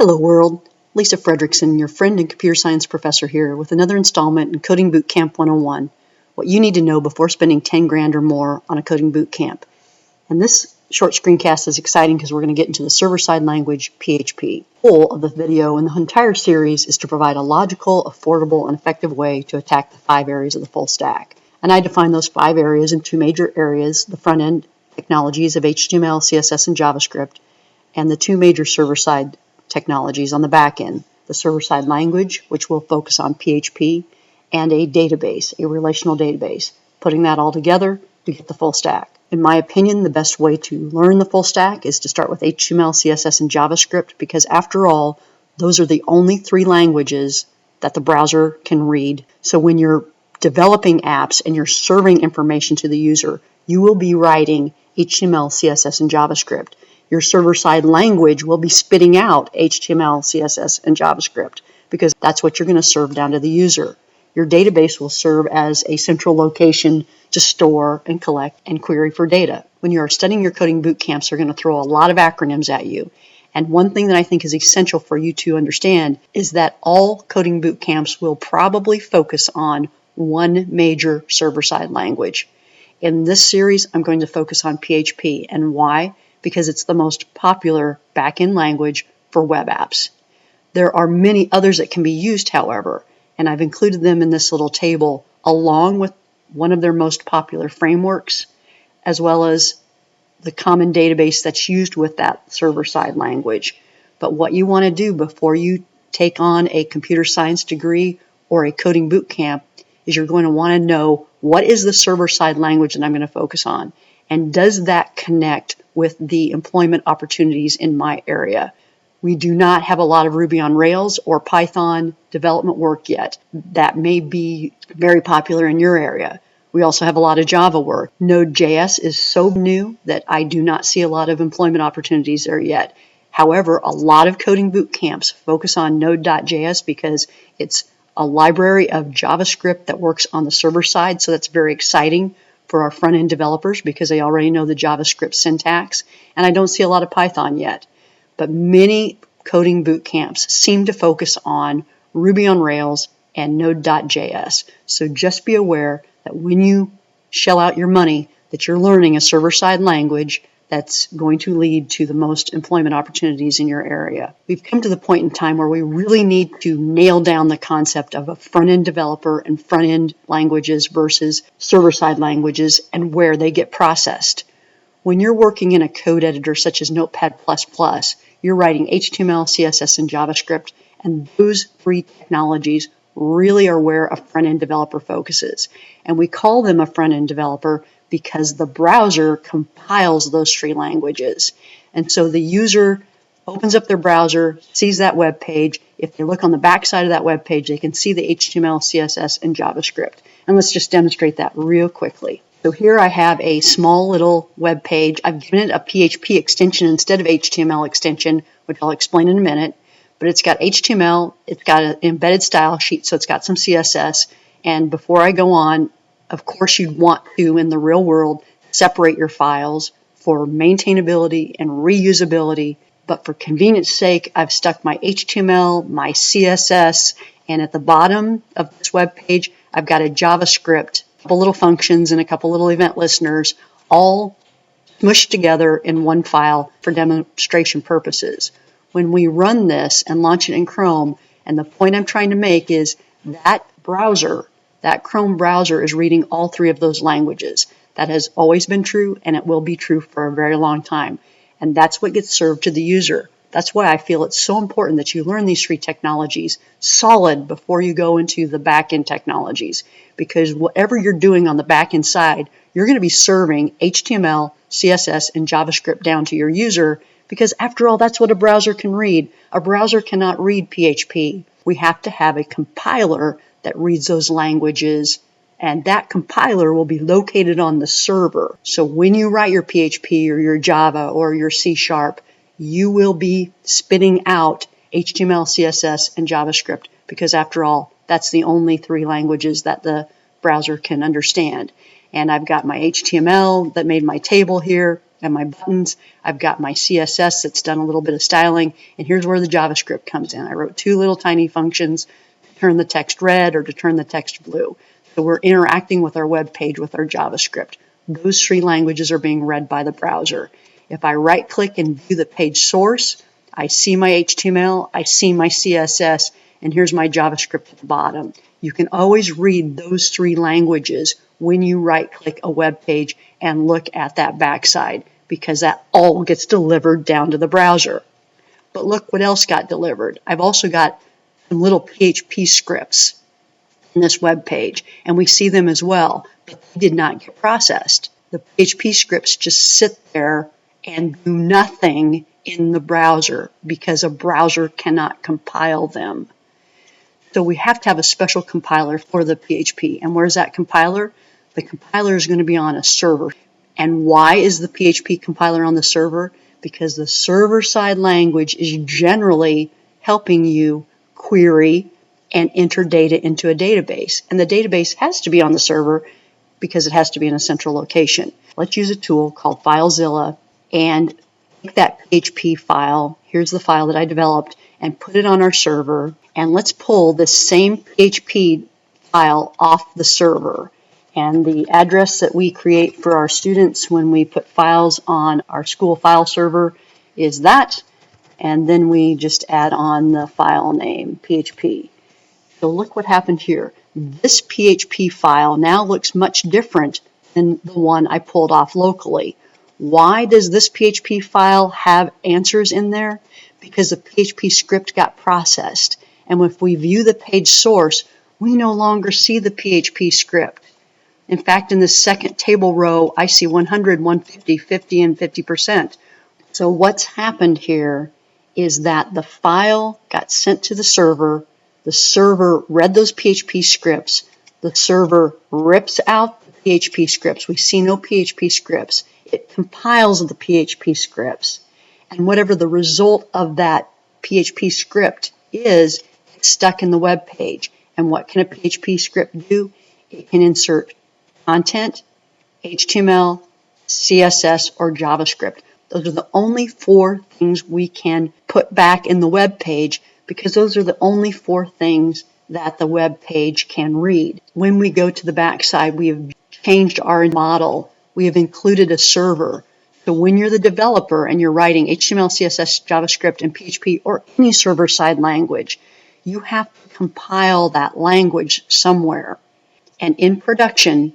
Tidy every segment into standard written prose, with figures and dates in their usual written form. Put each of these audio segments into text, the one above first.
Hello world, Lisa Fredrickson, your friend and computer science professor here with another installment in Coding Bootcamp 101, what you need to know before spending 10 grand or more on a coding bootcamp. And this short screencast is exciting because we're going to get into the server-side language, PHP. The goal of the video and the entire series is to provide a logical, affordable, and effective way to attack the 5 areas of the full stack. And I define those 5 areas in 2 major areas, the front-end technologies of HTML, CSS, and JavaScript, and the 2 major server-side technologies on the back end, the server-side language, which will focus on PHP, and a database, a relational database, putting that all together to get the full stack. In my opinion, the best way to learn the full stack is to start with HTML, CSS, and JavaScript because after all, those are the only 3 languages that the browser can read. So when you're developing apps and you're serving information to the user, you will be writing HTML, CSS, and JavaScript. Your server-side language will be spitting out HTML, CSS, and JavaScript because that's what you're going to serve down to the user. Your database will serve as a central location to store and collect and query for data. When you are studying your coding boot camps, they're going to throw a lot of acronyms at you. And one thing that I think is essential for you to understand is that all coding boot camps will probably focus on one major server-side language. In this series, I'm going to focus on PHP. And why? Because it's the most popular back-end language for web apps. There are many others that can be used, however, and I've included them in this little table along with one of their most popular frameworks, as well as the common database that's used with that server-side language. But what you want to do before you take on a computer science degree or a coding boot camp is you're going to want to know what is the server-side language that I'm going to focus on, and does that connect with the employment opportunities in my area. We do not have a lot of Ruby on Rails or Python development work yet. That may be very popular in your area. We also have a lot of Java work. Node.js is so new that I do not see a lot of employment opportunities there yet. However, a lot of coding boot camps focus on Node.js because it's a library of JavaScript that works on the server side, so that's very exciting for our front-end developers because they already know the JavaScript syntax, and I don't see a lot of Python yet. But many coding boot camps seem to focus on Ruby on Rails and Node.js. So just be aware that when you shell out your money, that you're learning a server-side language that's going to lead to the most employment opportunities in your area. We've come to the point in time where we really need to nail down the concept of a front-end developer and front-end languages versus server-side languages and where they get processed. When you're working in a code editor such as Notepad++, you're writing HTML, CSS, and JavaScript, and those 3 technologies really are where a front-end developer focuses. And we call them a front-end developer because the browser compiles those 3 languages. And so the user opens up their browser, sees that web page. If they look on the back side of that web page, they can see the HTML, CSS, and JavaScript. And let's just demonstrate that real quickly. So here I have a small little web page. I've given it a PHP extension instead of HTML extension, which I'll explain in a minute. But it's got HTML, it's got an embedded style sheet, so it's got some CSS. And before I go on, of course you'd want to, in the real world, separate your files for maintainability and reusability. But for convenience sake, I've stuck my HTML, my CSS, and at the bottom of this web page, I've got a JavaScript, a couple little functions and a couple little event listeners, all smushed together in one file for demonstration purposes. When we run this and launch it in Chrome, and the point I'm trying to make is that browser, that Chrome browser is reading all 3 of those languages. That has always been true, and it will be true for a very long time. And that's what gets served to the user. That's why I feel it's so important that you learn these 3 technologies solid before you go into the back-end technologies. Because whatever you're doing on the back-end side, you're going to be serving HTML, CSS, and JavaScript down to your user because after all, that's what a browser can read. A browser cannot read PHP. We have to have a compiler that reads those languages, and that compiler will be located on the server. So when you write your PHP or your Java or your C#, you will be spitting out HTML, CSS, and JavaScript because after all, that's the only 3 languages that the browser can understand. And I've got my HTML that made my table here. and my buttons. I've got my CSS that's done a little bit of styling, and here's where the JavaScript comes in. I wrote 2 little tiny functions to turn the text red or to turn the text blue. So we're interacting with our web page with our JavaScript. Those 3 languages are being read by the browser. If I right-click and view the page source, I see my HTML, I see my CSS, and here's my JavaScript at the bottom. You can always read those 3 languages when you right-click a web page and look at that backside, because that all gets delivered down to the browser. But look what else got delivered. I've also got some little PHP scripts in this web page, and we see them as well, but they did not get processed. The PHP scripts just sit there and do nothing in the browser because a browser cannot compile them. So we have to have a special compiler for the PHP. And where's that compiler? The compiler is going to be on a server. And why is the PHP compiler on the server? Because the server-side language is generally helping you query and enter data into a database. And the database has to be on the server because it has to be in a central location. Let's use a tool called FileZilla and take that PHP file, here's the file that I developed, and put it on our server. And let's pull this same PHP file off the server. And the address that we create for our students when we put files on our school file server is that. And then we just add on the file name, PHP. So look what happened here. This PHP file now looks much different than the one I pulled off locally. Why does this PHP file have answers in there? Because the PHP script got processed. And if we view the page source, we no longer see the PHP script. In fact, in the second table row, I see 100, 150, 50, and 50%. So what's happened here is that the file got sent to the server read those PHP scripts, the server rips out the PHP scripts. We see no PHP scripts. It compiles the PHP scripts. And whatever the result of that PHP script is, it's stuck in the web page. And what can a PHP script do? It can insert content, HTML, CSS, or JavaScript. Those are the only 4 things we can put back in the web page because those are the only 4 things that the web page can read. When we go to the backside, we have changed our model. We have included a server. So when you're the developer and you're writing HTML, CSS, JavaScript, and PHP, or any server-side language, you have to compile that language somewhere. And in production,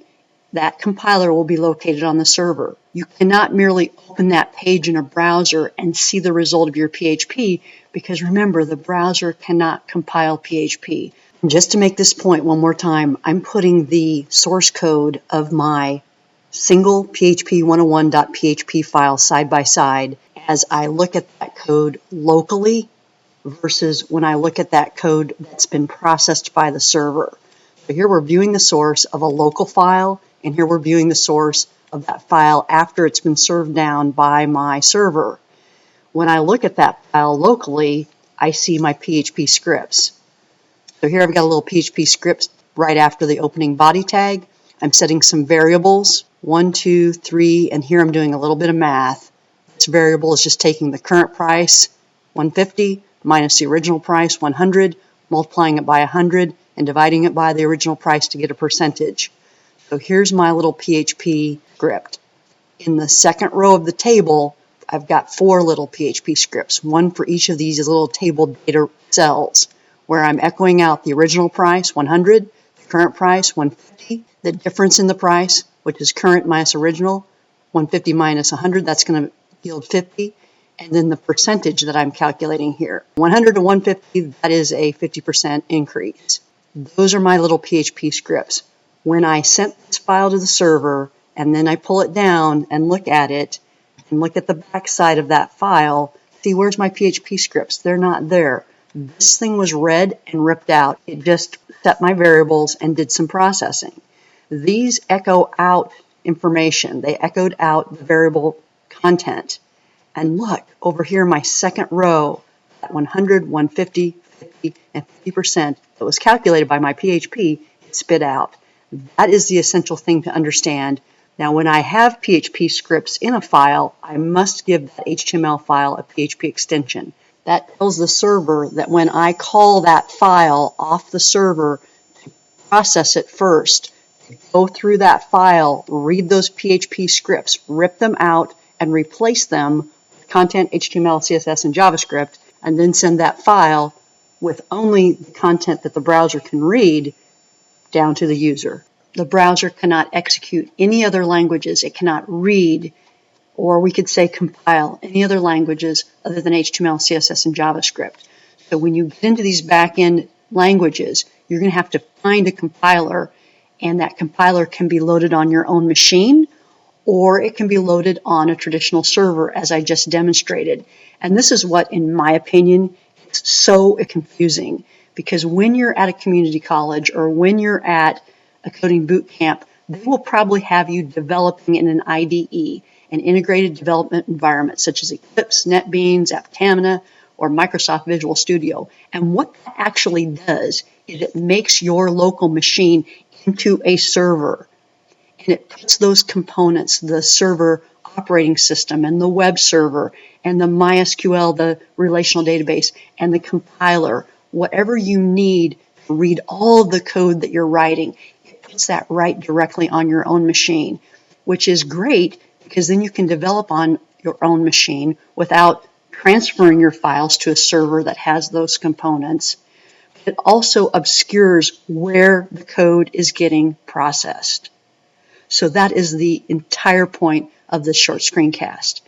that compiler will be located on the server. You cannot merely open that page in a browser and see the result of your PHP because remember, the browser cannot compile PHP. And just to make this point one more time, I'm putting the source code of my single PHP 101.php file side by side as I look at that code locally versus when I look at that code that's been processed by the server. So here we're viewing the source of a local file, and here we're viewing the source of that file after it's been served down by my server. When I look at that file locally, I see my PHP scripts. So here I've got a little PHP script right after the opening body tag. I'm setting some variables, 1, 2, 3, and here I'm doing a little bit of math. This variable is just taking the current price, 150, minus the original price, 100, multiplying it by 100, and dividing it by the original price to get a percentage. So here's my little PHP script. In the second row of the table, I've got 4 little PHP scripts, one for each of these little table data cells, where I'm echoing out the original price, 100, the current price, 150, the difference in the price, which is current minus original, 150 minus 100, that's going to yield 50, and then the percentage that I'm calculating here. 100 to 150, that is a 50% increase. Those are my little PHP scripts. When I sent this file to the server, and then I pull it down and look at it, and look at the back side of that file, see where's my PHP scripts? They're not there. This thing was read and ripped out. It just set my variables and did some processing. These echo out information. They echoed out the variable content. And look, over here in my second row, at 100, 150, 50, and 50% that was calculated by my PHP, it spit out. That is the essential thing to understand. Now, when I have PHP scripts in a file, I must give that HTML file a PHP extension. That tells the server that when I call that file off the server to process it first, go through that file, read those PHP scripts, rip them out, and replace them with content, HTML, CSS, and JavaScript, and then send that file with only the content that the browser can read down to the user. The browser cannot execute any other languages. It cannot read, or we could say compile, any other languages other than HTML, CSS, and JavaScript. So when you get into these back-end languages, you're going to have to find a compiler, and that compiler can be loaded on your own machine, or it can be loaded on a traditional server, as I just demonstrated. And this is what, in my opinion, is so confusing, because when you're at a community college or when you're at a coding boot camp, they will probably have you developing in an IDE, an integrated development environment, such as Eclipse, NetBeans, Aptamina, or Microsoft Visual Studio. And what that actually does is it makes your local machine into a server. And it puts those components, the server operating system and the web server and the MySQL, the relational database, and the compiler, whatever you need to read all of the code that you're writing, it puts that right directly on your own machine, which is great because then you can develop on your own machine without transferring your files to a server that has those components. It also obscures where the code is getting processed. So that is the entire point of this short screencast.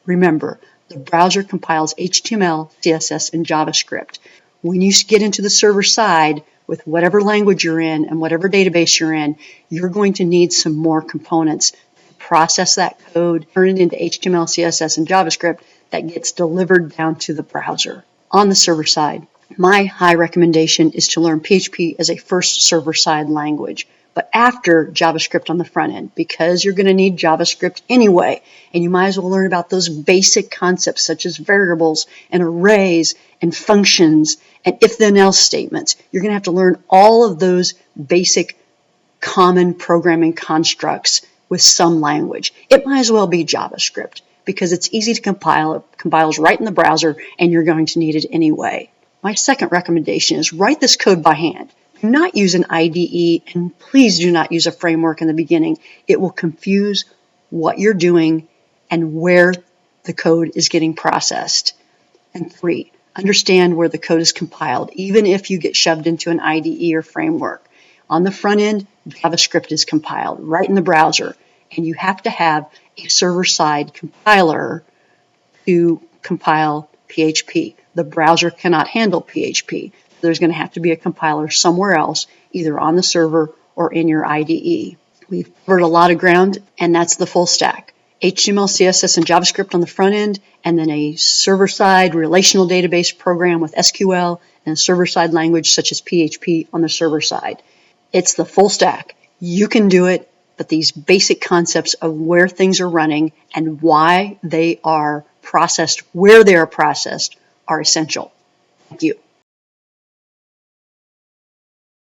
Remember, the browser compiles HTML, CSS, and JavaScript. When you get into the server side with whatever language you're in and whatever database you're in, you're going to need some more components to process that code, turn it into HTML, CSS, and JavaScript that gets delivered down to the browser. On the server side, my high recommendation is to learn PHP as a first server-side language, but after JavaScript on the front end, because you're going to need JavaScript anyway, and you might as well learn about those basic concepts such as variables and arrays and functions and if-then-else statements. You're going to have to learn all of those basic common programming constructs with some language. It might as well be JavaScript because it's easy to compile. It compiles right in the browser, and you're going to need it anyway. My second recommendation is write this code by hand. Do not use an IDE, and please do not use a framework in the beginning. It will confuse what you're doing and where the code is getting processed. And 3, understand where the code is compiled, even if you get shoved into an IDE or framework. On the front end, JavaScript is compiled right in the browser, and you have to have a server-side compiler to compile PHP. The browser cannot handle PHP. There's going to have to be a compiler somewhere else, either on the server or in your IDE. We've covered a lot of ground, and that's the full stack. HTML, CSS, and JavaScript on the front end, and then a server-side relational database program with SQL and a server-side language such as PHP on the server side. It's the full stack. You can do it, but these basic concepts of where things are running and why they are processed, where they are processed, are essential. Thank you.